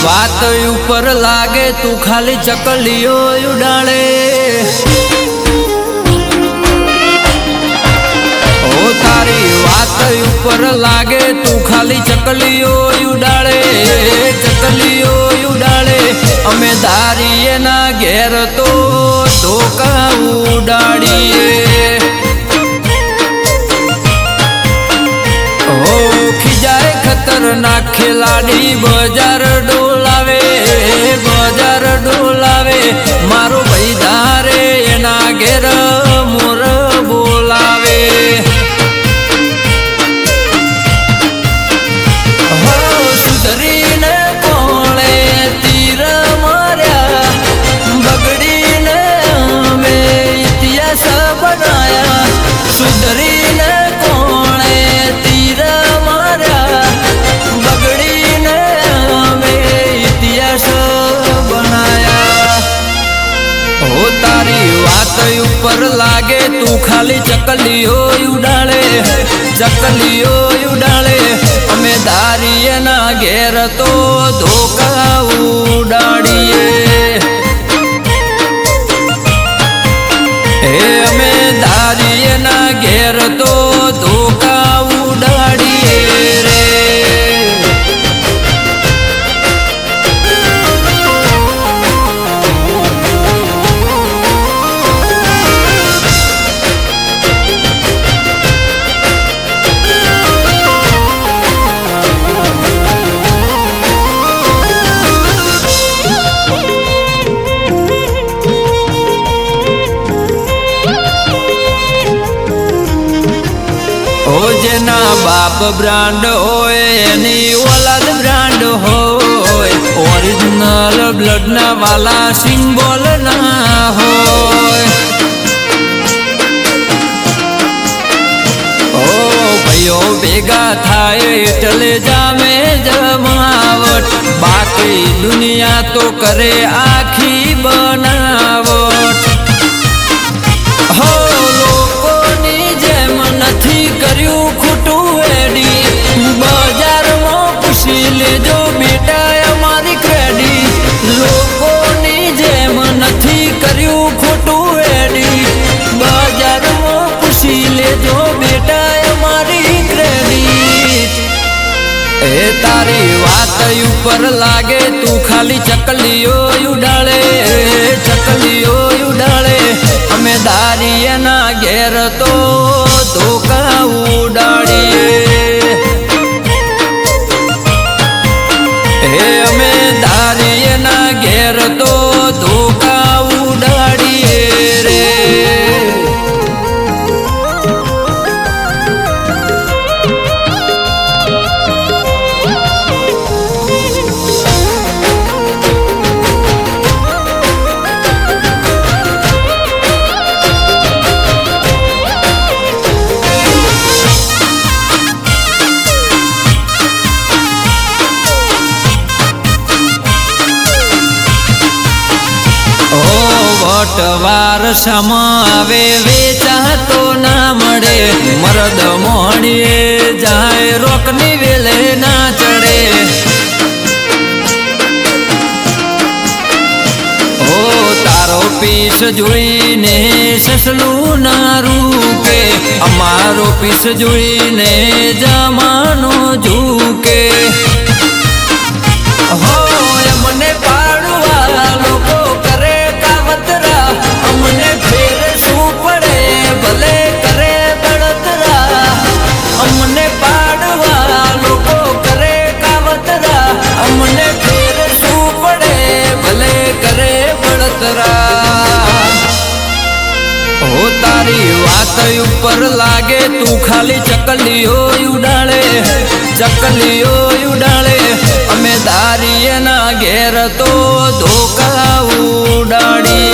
વાત ઉપર લાગે તું ખાલી ચકલીઓ ઉડાડે ઓ તારી વાત ઉપર લાગે તું ખાલી ચકલીઓ ઉડાડે અમે ધારીએ ના ઘેર તો ધોકા ઉડાડીએ ખતરનાક ખેલાડી બજાર ડોલાવે મારો ભાઈ ધારે એના ઘેર મોર બોલાવે સુધરીને કોણે તીર માર્યા બગડીને અમે ઇતિહાસ બનાયા સુધરીને કોણે તીર માર્યા બગડીને અમે ઇતિહાસ બનાયા હો તારી વાત ઉપર લાગે તું ખાલી ચકલીઓ ઉડાડે અમે ધારીએ ના ઘેર તો ધોકા ઉડાડીએ અમે ધારીએ ના ઘેર તો ધોકા ઉડાડીએ રે જેના બાપ બ્રાન્ડ હોય એની ઓલાદ બ્રાન્ડ હોય ઓરિજિનલ બ્લડ ના વાલા સિમ્બોલ ના હોય ઓ ભાઈઓ ભેગા થાય એટલે જામે જમાવટ બાકી દુનિયા તો કરે આખી બનાવટ હો લોકોની જેમ નથી કર્યું ખોટું એડી બજારમાં પૂછી લેજો બેટા અમારી ક્રેડી લોકોની જેમ નથી કર્યું ખોટું એડી બજારમાં પૂછી લેજો બેટા અમારી ક્રેડી એ તારી વાત ઉપર લાગે તું ખાલી ચકલીઓ ઉડાડે અમે ધારીએ ના ઘેર તો ધોકા ઉડાડીએ અમે ધારીએ ના ઘેર તો ધોકા ઉડાડીએ રે વટવાર સમાવે વેચાતો ના મળે મરદ મોડીએ જાય રોકની વેલે ના ચડે ઓ તારો પીસ જોઈને સસલું ના રૂકે અમારો પીસ જોઈને જમાનો ઝૂકે હો મને પાડવા લોકો કરે કાવતરા અમને ફેર શું પડે ભલે કરે બળતરા અમને પાડવા લોકો કરે કાવતરા અમને ફેર શું પડે ભલે કરે બળતરા હો તારી વાત ઉપર લાગે તું ખાલી ચકલીઓ ઉડાડે અમે ધારીએ ના ઘેર તો ધોકા ઉડાડીએ